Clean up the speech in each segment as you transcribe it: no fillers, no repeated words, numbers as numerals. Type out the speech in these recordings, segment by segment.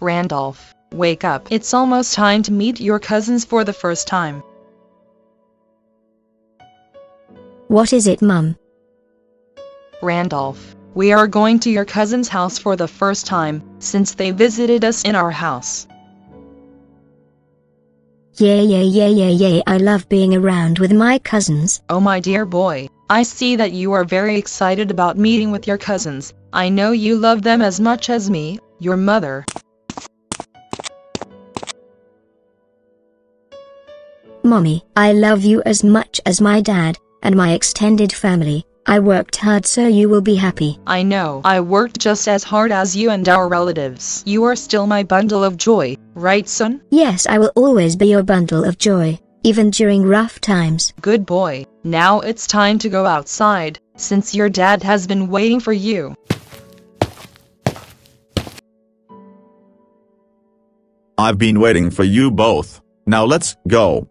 Randolph, wake up. It's almost time to meet your cousins for the first time. What is it, Mum? Randolph, we are going to your cousin's house for the first time, since they visited us in our house. Yay, I love being around with my cousins. Oh my dear boy, I see that you are very excited about meeting with your cousins. I know you love them as much as me, your mother. Mommy, I love you as much as my dad, and my extended family. I worked hard so you will be happy. I know. I worked just as hard as you and our relatives. You are still my bundle of joy, right son? Yes, I will always be your bundle of joy, even during rough times. Good boy. Now it's time to go outside, since your dad has been waiting for you. I've been waiting for you both. Now let's go.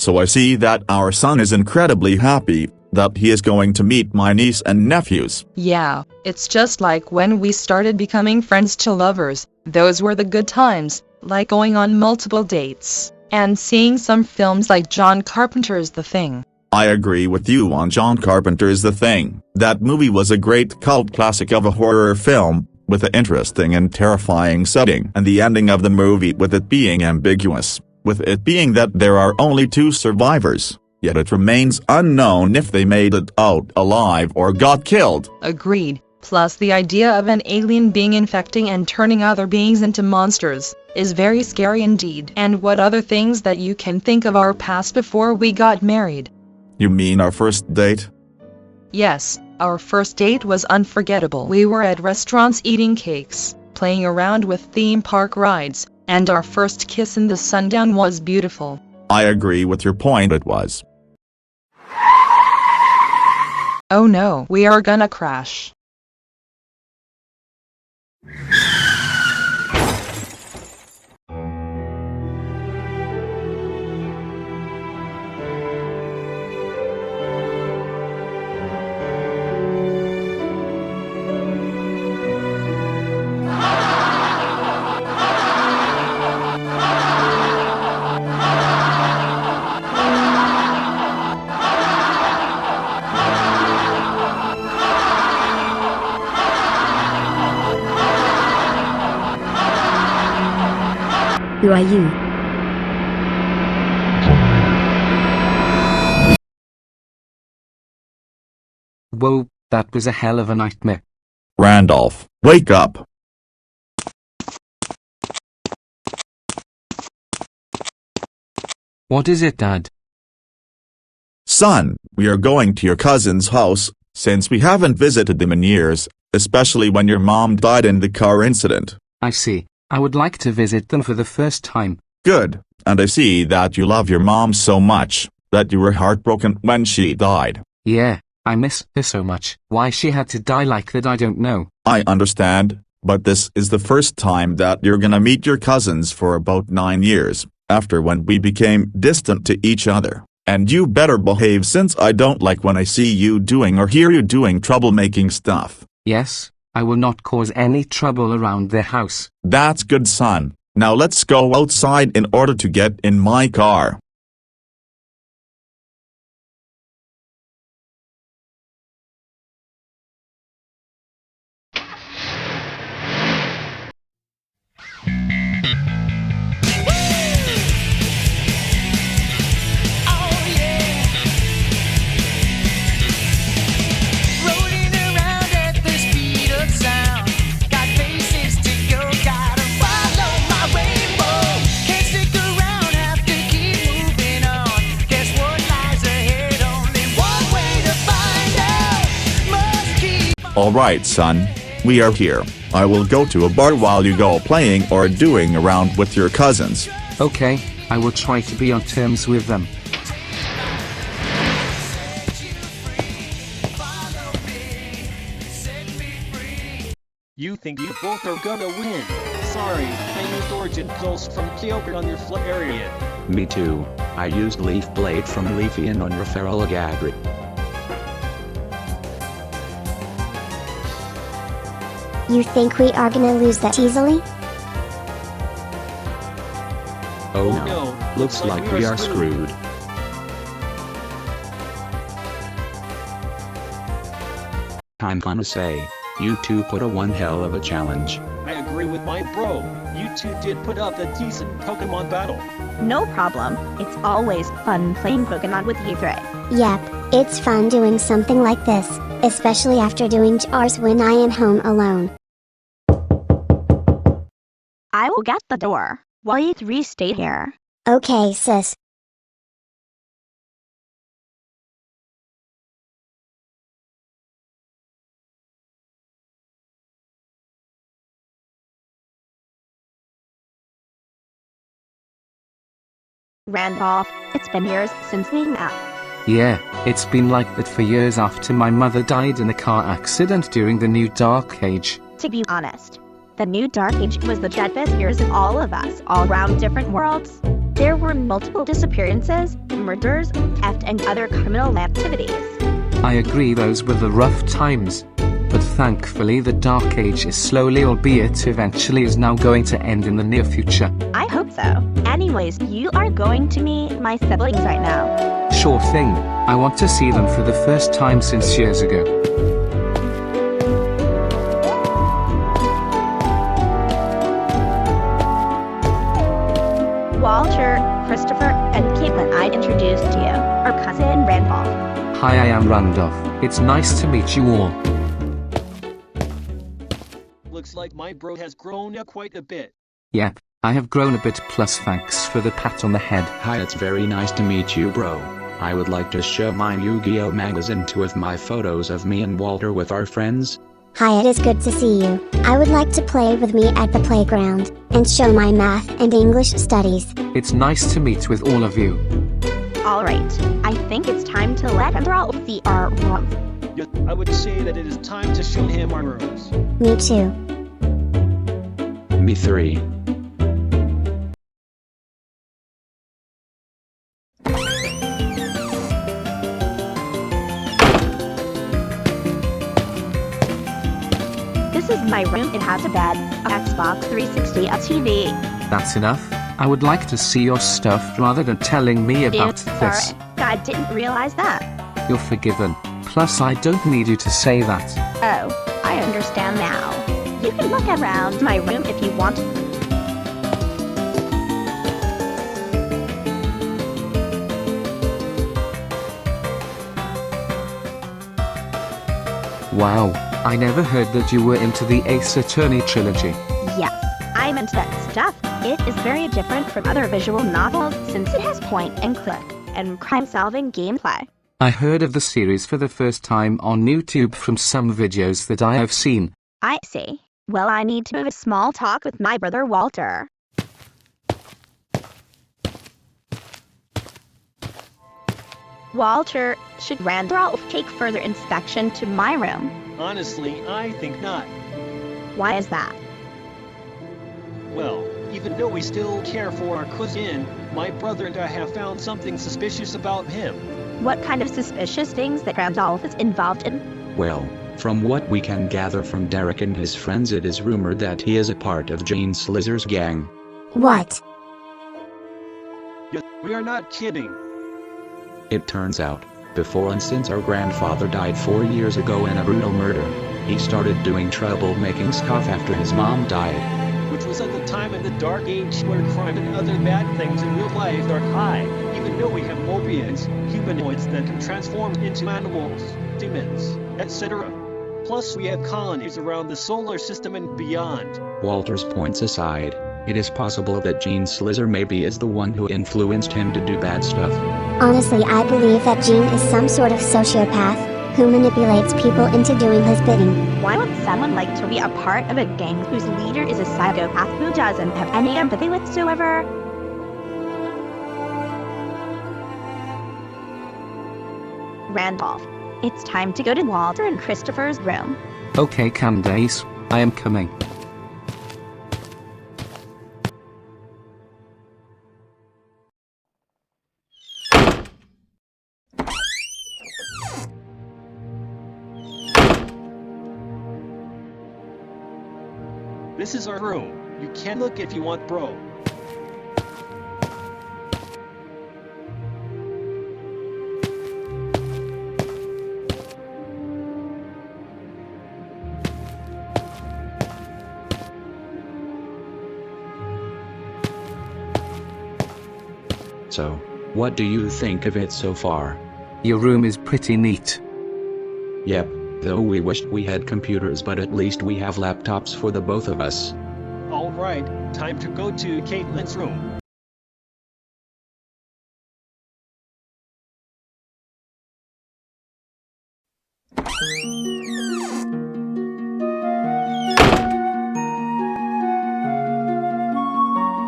So I see that our son is incredibly happy that he is going to meet my niece and nephews. Yeah, it's just like when we started becoming friends to lovers. Those were the good times, like going on multiple dates, and seeing some films like John Carpenter's The Thing. I agree with you on John Carpenter's The Thing. That movie was a great cult classic of a horror film, with an interesting and terrifying setting, and the ending of the movie with it being ambiguous, with it being that there are only 2 survivors, yet it remains unknown if they made it out alive or got killed. Agreed. Plus the idea of an alien being infecting and turning other beings into monsters is very scary indeed. And what other things that you can think of our past before we got married? You mean our first date? Yes, our first date was unforgettable. We were at restaurants eating cakes, playing around with theme park rides, and our first kiss in the sundown was beautiful. I agree with your point, it was. Oh no, we are gonna crash. Who are you? Whoa, that was a hell of a nightmare. Randolph, wake up. What is it, Dad? Son, we are going to your cousin's house, since we haven't visited them in years, especially when your mom died in the car incident. I see. I would like to visit them for the first time. Good, and I see that you love your mom so much, that you were heartbroken when she died. Yeah, I miss her so much. Why she had to die like that I don't know. I understand, but this is the first time that you're gonna meet your cousins for about 9 years, after when we became distant to each other. And you better behave, since I don't like when I see you doing or hear you doing troublemaking stuff. Yes, I will not cause any trouble around their house. That's good, son. Now let's go outside in order to get in my car. Alright, son. We are here. I will go to a bar while you go playing or doing around with your cousins. Okay, I will try to be on terms with them. You think you both are gonna win. Sorry, I used Origin Pulse from Kyogre on your flip area. Me too. I used Leaf Blade from Leafeon on Rafael Gabri. You think we are gonna lose that easily? Oh No, no, looks like we are screwed. I'm gonna say, you two put a one hell of a challenge. I agree with my bro. You two did put up a decent Pokemon battle. No problem. It's always fun playing Pokemon with you three. Yep, it's fun doing something like this, especially after doing chores when I am home alone. I will get the door, while you three stay here. Okay, sis. Randolph, it's been years since we met. Yeah, it's been like that for years after my mother died in a car accident during the New Dark Age. To be honest, the New Dark Age was the deadliest years of all of us, all around different worlds. There were multiple disappearances, murders, theft, and other criminal activities. I agree those were the rough times. But thankfully the Dark Age is slowly, albeit eventually, is now going to end in the near future. I hope so. Anyways, you are going to meet my siblings right now. Sure thing, I want to see them for the first time since years ago. Walter, Christopher, and Caitlin, I introduced to you, our cousin Randolph. Hi, I am Randolph. It's nice to meet you all. Looks like my bro has grown up quite a bit. Yep, I have grown a bit, plus thanks for the pat on the head. Hi, it's very nice to meet you, bro. I would like to show my Yu-Gi-Oh magazine with my photos of me and Walter with our friends. Hi, it is good to see you. I would like to play with me at the playground, and show my math and English studies. It's nice to meet with all of you. Alright, I think it's time to let Randolph see our room. Yes, I would say that it is time to show him our rooms. Me too. Me three. This is my room. It has a bed, a Xbox 360, a TV. That's enough. I would like to see your stuff rather than telling me about this. Sorry, I didn't realize that. You're forgiven. Plus, I don't need you to say that. Oh, I understand now. You can look around my room if you want. Wow, I never heard that you were into the Ace Attorney trilogy. Yes, I'm into that stuff. It is very different from other visual novels since it has point and click and crime-solving gameplay. I heard of the series for the first time on YouTube from some videos that I have seen. I see. Well, I need to have a small talk with my brother Walter. Walter, should Randolph take further inspection to my room? Honestly, I think not. Why is that? Well, even though we still care for our cousin, my brother and I have found something suspicious about him. What kind of suspicious things that Randolph is involved in? Well, from what we can gather from Derek and his friends, it is rumored that he is a part of Gene Slizer's gang. What? Yes, we are not kidding. It turns out, before and since our grandfather died 4 years ago in a brutal murder, he started doing troublemaking stuff after his mom died. Which was at the time in the Dark Age where crime and other bad things in real life are high, even though we have mobians, humanoids that can transform into animals, demons, etc. Plus we have colonies around the solar system and beyond. Walter's points aside, it is possible that Gene Slizer maybe is the one who influenced him to do bad stuff. Honestly, I believe that Gene is some sort of sociopath who manipulates people into doing his bidding. Why would someone like to be a part of a gang whose leader is a psychopath who doesn't have any empathy whatsoever? Randolph, it's time to go to Walter and Christopher's room. Okay, Candace, I am coming. This is our room. You can look if you want, bro. So, what do you think of it so far? Your room is pretty neat. Yep, though we wished we had computers, but at least we have laptops for the both of us. Alright, time to go to Caitlin's room.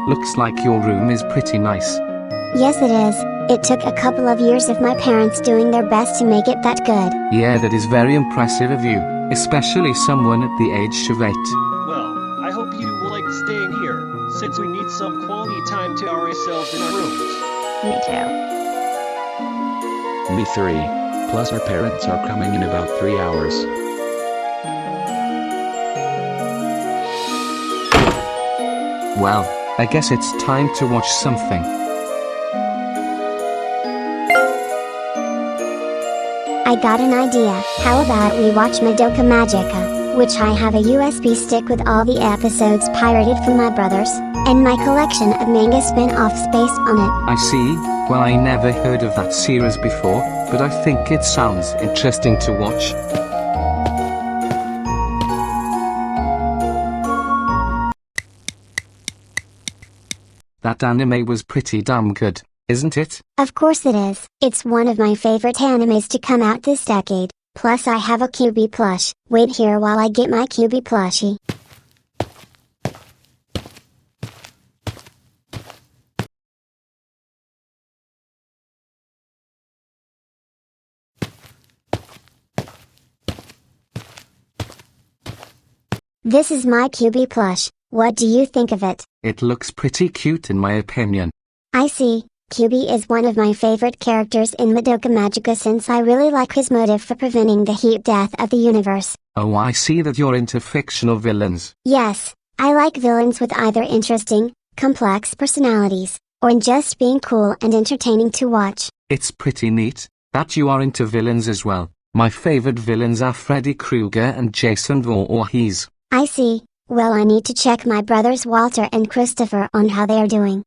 Looks like your room is pretty nice. Yes, it is. It took a couple of years of my parents doing their best to make it that good. Yeah, that is very impressive of you, especially someone at the age of 8. Well, I hope you will like staying here, since we need some quality time to ourselves in our rooms. Me too. Me 3. Plus our parents are coming in about 3 hours. Well, I guess it's time to watch something. I got an idea. How about we watch Madoka Magica, which I have a USB stick with all the episodes pirated from my brothers, and my collection of manga spin-offs based on it. I see. Well, I never heard of that series before, but I think it sounds interesting to watch. That anime was pretty damn good, isn't it? Of course it is. It's one of my favorite animes to come out this decade. Plus I have a QB plush. Wait here while I get my QB plushie. This is my QB plush. What do you think of it? It looks pretty cute in my opinion. I see. QB is one of my favorite characters in Madoka Magica since I really like his motive for preventing the heat death of the universe. Oh, I see that you're into fictional villains. Yes, I like villains with either interesting, complex personalities, or in just being cool and entertaining to watch. It's pretty neat that you are into villains as well. My favorite villains are Freddy Krueger and Jason Voorhees. I see. Well, I need to check my brothers Walter and Christopher on how they are doing.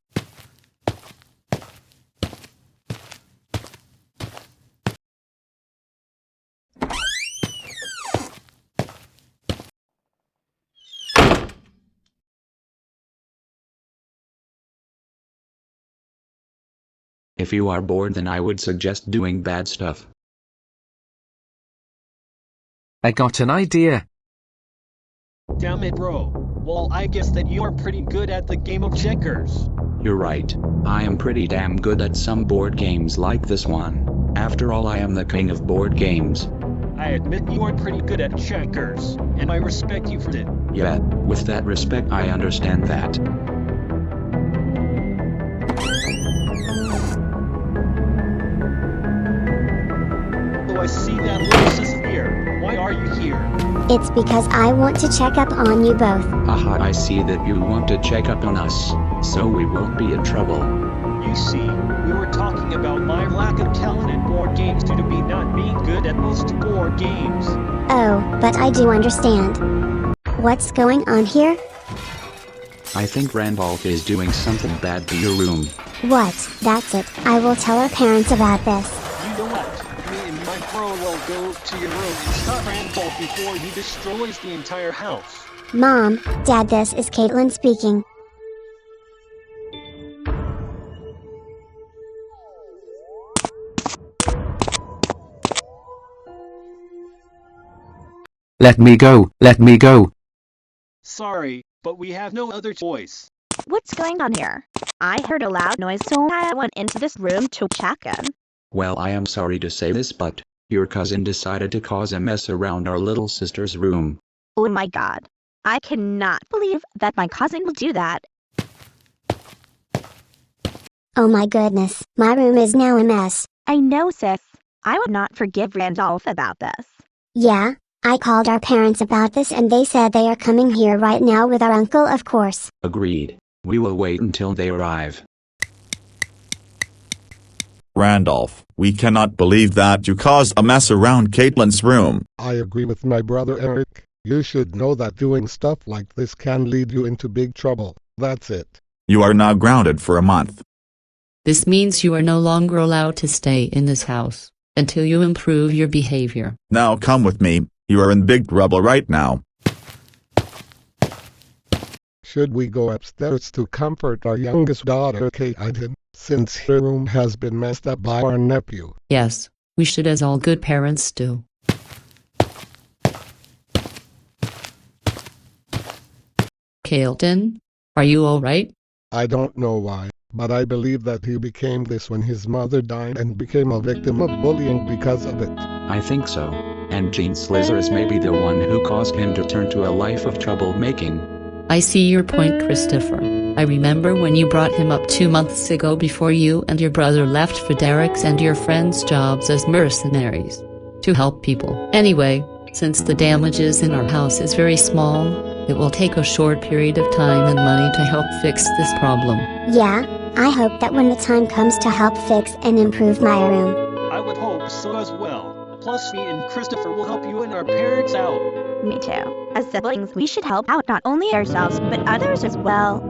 If you are bored, then I would suggest doing bad stuff. I got an idea. Damn it, bro. Well, I guess that you are pretty good at the game of checkers. You're right. I am pretty damn good at some board games like this one. After all, I am the king of board games. I admit you are pretty good at checkers, and I respect you for it. Yeah, with that respect, I understand that. Oh, I see that little sis here. Why are you here? It's because I want to check up on you both. Haha, I see that you want to check up on us, so we won't be in trouble. You see, we were talking about my lack of talent in board games due to me not being good at most board games. Oh, but I do understand. What's going on here? I think Randolph is doing something bad to your room. What? That's it. I will tell our parents about this. You know what? Me and my bro will go to your room and stop Randolph before he destroys the entire house. Mom, Dad, this is Caitlin speaking. Let me go, let me go. Sorry, but we have no other choice. What's going on here? I heard a loud noise, so I went into this room to check in. Well, I am sorry to say this, but your cousin decided to cause a mess around our little sister's room. Oh my god. I cannot believe that my cousin will do that. Oh my goodness, my room is now a mess. I know, sis. I would not forgive Randolph about this. Yeah, I called our parents about this and they said they are coming here right now with our uncle, of course. Agreed. We will wait until they arrive. Randolph, we cannot believe that you caused a mess around Caitlin's room. I agree with my brother Eric. You should know that doing stuff like this can lead you into big trouble. That's it. You are now grounded for a month. This means you are no longer allowed to stay in this house until you improve your behavior. Now come with me, you are in big trouble right now. Should we go upstairs to comfort our youngest daughter, Caitlin, since her room has been messed up by our nephew? Yes, we should, as all good parents do. Caitlin, are you alright? I don't know why, but I believe that he became this when his mother died and became a victim of bullying because of it. I think so. And Gene Slizzer is maybe the one who caused him to turn to a life of troublemaking. I see your point, Christopher. I remember when you brought him up 2 months ago before you and your brother left for Derek's and your friend's jobs as mercenaries to help people. Anyway, since the damages in our house is very small, it will take a short period of time and money to help fix this problem. Yeah, I hope that when the time comes to help fix and improve my room. I would hope so as well. Plus me and Christopher will help you and our parents out. Me too. As siblings, we should help out not only ourselves but others as well.